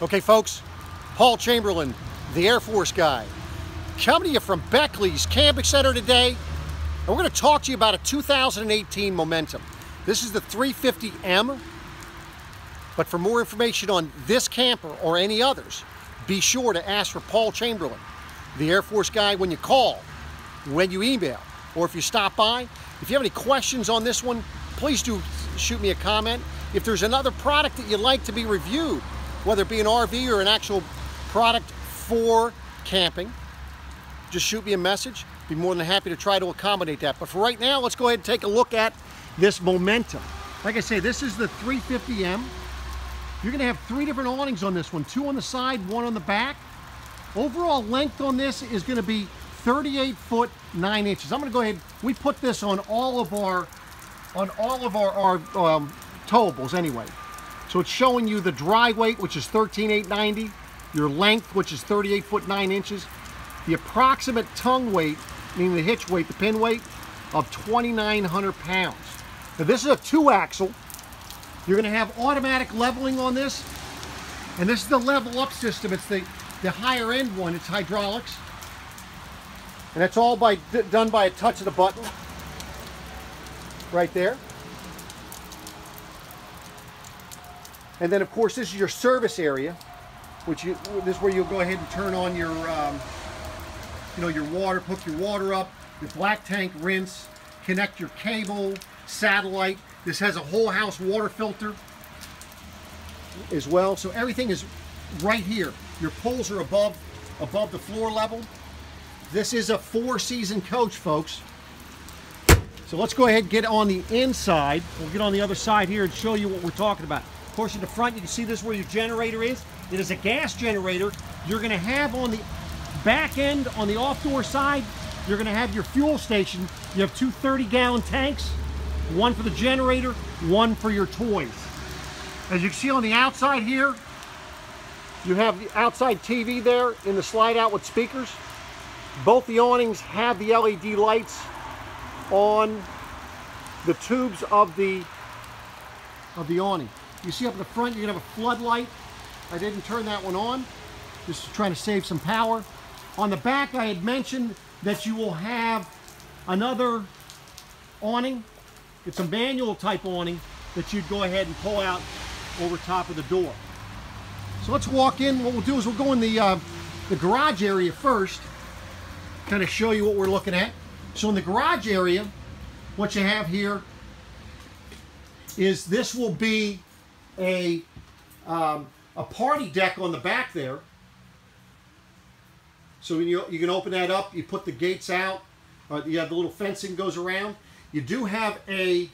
Okay, folks, Paul Chamberlain, the Air Force guy, coming to you from Beckley's Camping Center today, and we're going to talk to you about a 2018 Momentum. This is the 350M, but for more information on this camper or any others, be sure to ask for Paul Chamberlain, the Air Force guy, when you call, when you email, or if you stop by. If you have any questions on this one, please do shoot me a comment. If there's another product that you'd like to be reviewed, whether it be an RV or an actual product for camping, just shoot me a message. Be more than happy to try to accommodate that. But for right now, let's go ahead and take a look at this Momentum. Like I say, this is the 350M. You're going to have 3 different awnings on this one, 2 on the side, 1 on the back. Overall length on this is going to be 38 foot 9 inches. I'm going to go ahead. We put this on all of our towables anyway. So it's showing you the dry weight, which is 13,890, your length, which is 38 foot 9 inches, the approximate tongue weight, meaning the hitch weight, the pin weight, of 2,900 pounds. Now this is a 2-axle. You're going to have automatic leveling on this, and this is the level up system. It's the higher end one. It's hydraulics, and that's all done by a touch of the button right there. And then, of course, this is your service area, this is where you'll go ahead and turn on your, your water, hook your water up, your black tank, rinse, connect your cable, satellite. This has a whole house water filter as well. So everything is right here. Your poles are above the floor level. This is a 4-season coach, folks. So let's go ahead and get on the inside. We'll get on the other side here and show you what we're talking about. Of course, in the front, you can see this is where your generator is. It is a gas generator. You're going to have on the back end, on the off-door side, you're going to have your fuel station. You have 2 30-gallon tanks, 1 for the generator, 1 for your toys. As you can see on the outside here, you have the outside TV there in the slide out with speakers. Both the awnings have the LED lights on the tubes of the awning. You see up in the front, you're gonna have a floodlight. I didn't turn that one on, just trying to save some power. On the back, I had mentioned that you will have another awning. It's a manual type awning that you'd go ahead and pull out over top of the door. So let's walk in. What we'll do is we'll go in the garage area first, kind of show you what we're looking at. So in the garage area, what you have here is this will be a party deck on the back there. So you can open that up, you put the gates out, you have the little fencing goes around. You do have a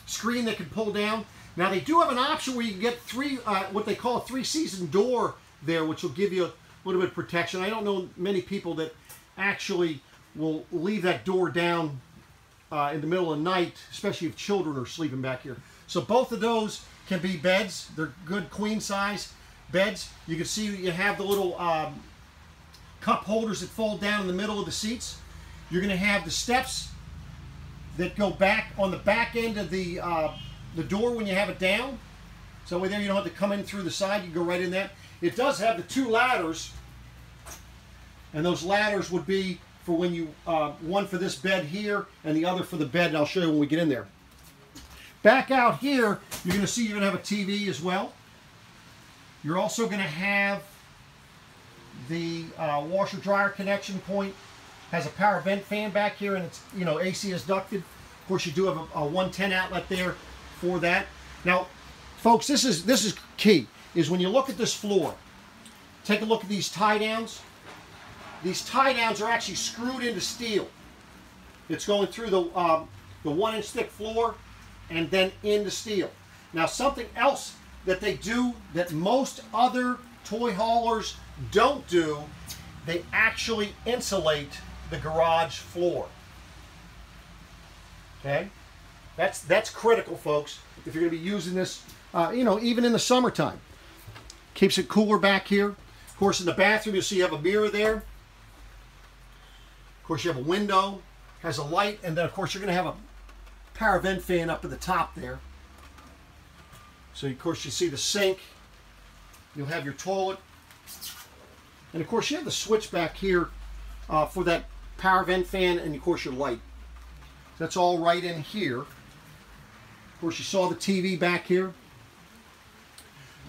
screen that can pull down. Now they do have an option where you can get what they call a 3-season door there, which will give you a little bit of protection. I don't know many people that actually will leave that door down in the middle of the night, especially if children are sleeping back here. So both of those can be beds. They're good queen size beds. You can see you have the little cup holders that fold down in the middle of the seats. You're going to have the steps that go back on the back end of the door when you have it down. So there you don't have to come in through the side. You can go right in that. It does have the 2 ladders, and those ladders would be for when you, one for this bed here and the other for the bed, and I'll show you when we get in there. Back out here, you're going to see you're going to have a TV as well. You're also going to have the washer dryer connection point. Has a power vent fan back here, and it's, AC is ducted. Of course, you do have a 110 outlet there for that. Now, folks, this is key, is when you look at this floor, take a look at these tie downs. These tie downs are actually screwed into steel. It's going through the 1-inch thick floor and then into steel. Now, something else that they do that most other toy haulers don't do, they actually insulate the garage floor. Okay, that's critical, folks, if you're going to be using this, even in the summertime. Keeps it cooler back here. Of course, in the bathroom, you'll see you have a mirror there. Of course, you have a window, has a light, and then, of course, you're going to have a power vent fan up at the top there. So, of course, you see the sink You'll have your toilet. And of course you have the switch back here for that power vent fan, and of course your light. That's all right in here. Of course you saw the TV back here.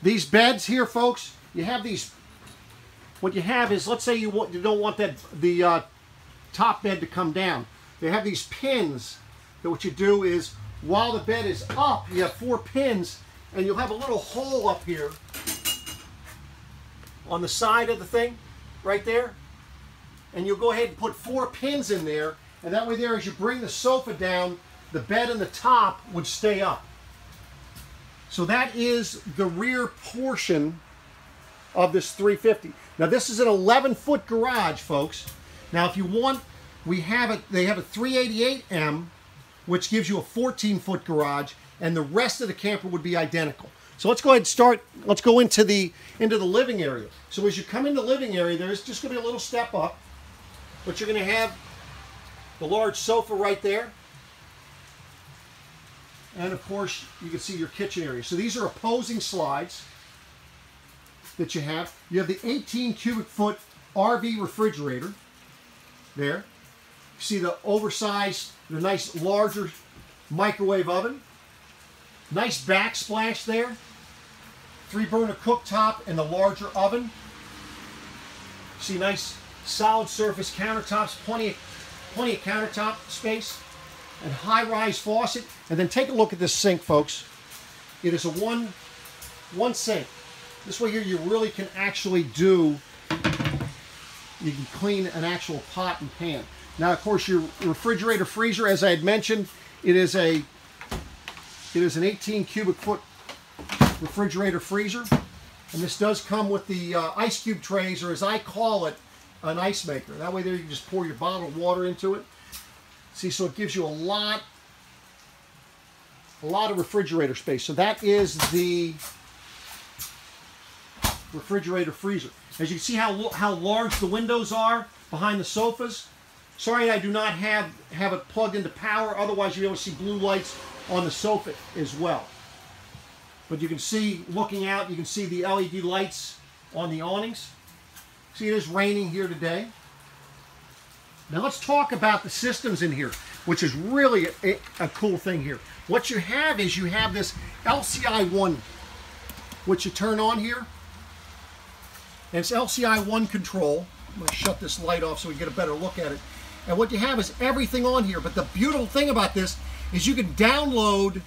These beds here, folks, you have these. What you have is, let's say you don't want the top bed to come down. They have these pins that what you do is, while the bed is up, you have 4 pins, and you'll have a little hole up here on the side of the thing, right there. And you'll go ahead and put 4 pins in there, and that way there, as you bring the sofa down, the bed and the top would stay up. So that is the rear portion of this 350. Now this is an 11-foot garage, folks. Now if you want, they have a 388M, which gives you a 14-foot garage, and the rest of the camper would be identical. So let's go ahead and start. Let's go into the living area. So as you come in the living area, there's just going to be a little step up, but you're going to have the large sofa right there. And of course, you can see your kitchen area. So these are opposing slides that you have. You have the 18 cubic foot RV refrigerator there. You see the oversized, the nice larger microwave oven. Nice backsplash there. 3-burner cooktop and the larger oven. See nice solid surface countertops, plenty of countertop space, and high-rise faucet. And then take a look at this sink, folks. It is a one sink. This way here you really can actually you can clean an actual pot and pan. Now, of course, your refrigerator freezer, as I had mentioned, it is an 18 cubic foot refrigerator freezer. And this does come with the ice cube trays, or as I call it, an ice maker. That way there you can just pour your bottled water into it. See, so it gives you a lot of refrigerator space. So that is the refrigerator freezer. As you can see how large the windows are behind the sofas. Sorry, I do not have it plugged into power. Otherwise, you'll be able to see blue lights on the sofa as well. But you can see, looking out, you can see the LED lights on the awnings. See, it is raining here today. Now let's talk about the systems in here, which is really a cool thing here. What you have is you have this LCI 1, which you turn on here. And it's LCI 1 control. I'm going to shut this light off so we get a better look at it. And what you have is everything on here. But the beautiful thing about this is you can download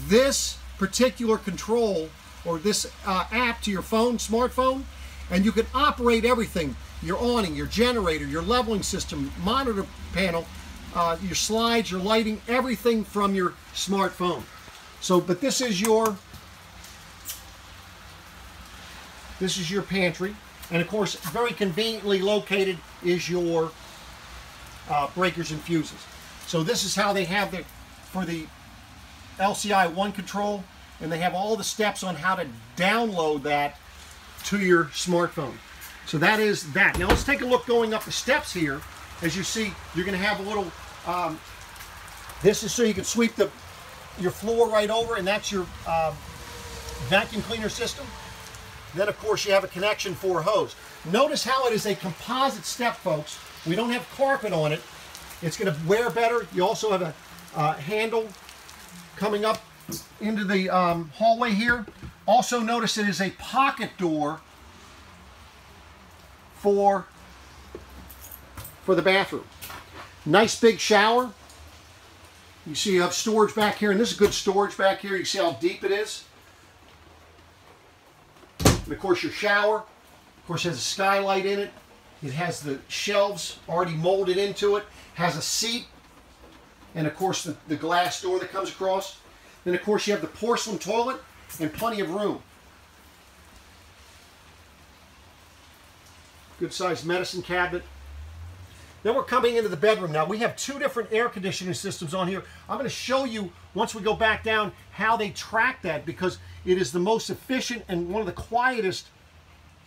this particular control or this app to your phone, smartphone, and you can operate everything. Your awning, your generator, your leveling system, monitor panel, your slides, your lighting, everything from your smartphone. So, but this is your pantry. And of course, very conveniently located is your breakers and fuses. So this is how they have for the LCI 1 control, and they have all the steps on how to download that to your smartphone. So that is that. Now let's take a look going up the steps here. As you see, you're going to have a little, this is so you can sweep your floor right over, and that's your vacuum cleaner system. Then of course you have a connection for a hose. Notice how it is a composite step, folks. We don't have carpet on it. It's going to wear better. You also have a handle coming up into the hallway here. Also notice it is a pocket door for the bathroom. Nice big shower. You see you have storage back here, and this is good storage back here. You see how deep it is. And of course your shower, of course, has a skylight in it. It has the shelves already molded into it. Has a seat, and of course the glass door that comes across. Then of course you have the porcelain toilet and plenty of room. Good sized medicine cabinet. Then we're coming into the bedroom. Now we have 2 different air conditioning systems on here. I'm going to show you, once we go back down, how they track that, because it is the most efficient and one of the quietest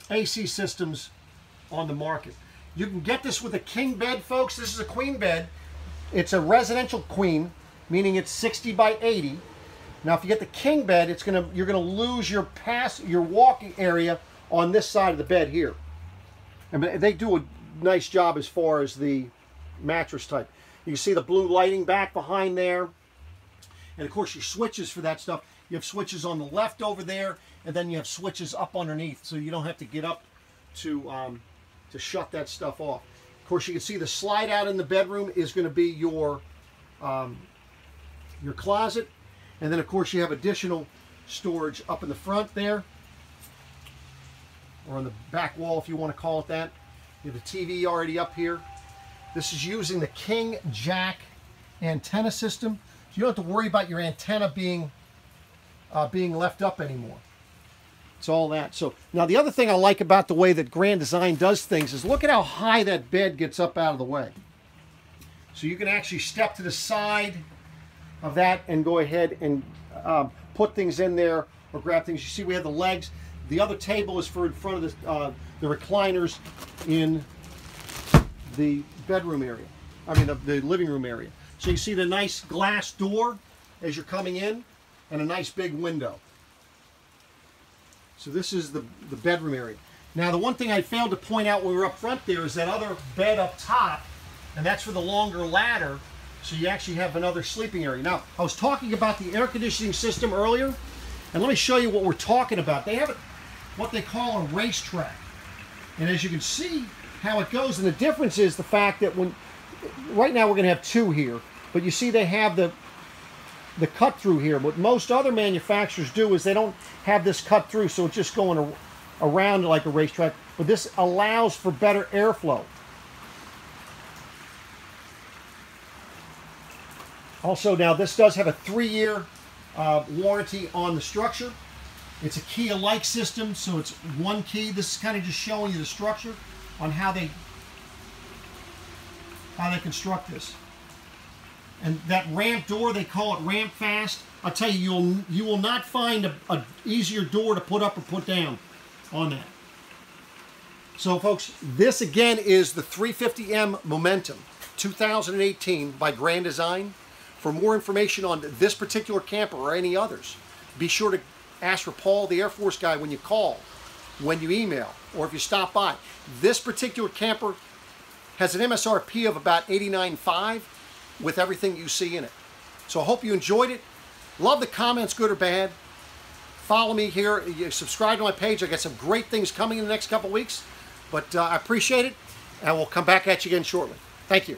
AC systems on the market. You can get this with a king bed, folks. This is a queen bed. It's a residential queen, meaning it's 60 by 80. Now, if you get the king bed, you're gonna lose your walking area on this side of the bed here. And they do a nice job as far as the mattress type. You can see the blue lighting back behind there. And of course your switches for that stuff. You have switches on the left over there, and then you have switches up underneath, so you don't have to get up to shut that stuff off. Of course, you can see the slide out in the bedroom is going to be your closet. And then of course you have additional storage up in the front there, or on the back wall if you want to call it that. You have the TV already up here. This is using the King Jack antenna system. So you don't have to worry about your antenna being left up anymore. It's all that. So now the other thing I like about the way that Grand Design does things is look at how high that bed gets up out of the way. So you can actually step to the side of that and go ahead and put things in there or grab things. You see we have the legs. The other table is for in front of the recliners in the bedroom area. I mean the living room area. So you see the nice glass door as you're coming in and a nice big window. So this is the bedroom area. Now the one thing I failed to point out when we were up front there is that other bed up top, and that's for the longer ladder, so you actually have another sleeping area. Now I was talking about the air conditioning system earlier, and let me show you what we're talking about. They have what they call a racetrack, and as you can see how it goes, and the difference is the fact that right now we're going to have two here, but you see they have the cut through here. What most other manufacturers do is they don't have this cut through, so it's just going around like a racetrack, but this allows for better airflow. Also, now this does have a 3-year warranty on the structure. It's a key-alike system, so it's one key. This is kind of just showing you the structure on how they construct this. And that ramp door, they call it ramp fast. I'll tell you, you will not find a easier door to put up or put down on that. So folks, this again is the 350M Momentum 2018 by Grand Design. For more information on this particular camper or any others, be sure to ask for Paul, the Air Force guy, when you call, when you email, or if you stop by. This particular camper has an MSRP of about $89,500 with everything you see in it. So I hope you enjoyed it. Love the comments, good or bad. Follow me here. You subscribe to my page. I got some great things coming in the next couple weeks. But I appreciate it, and we'll come back at you again shortly. Thank you.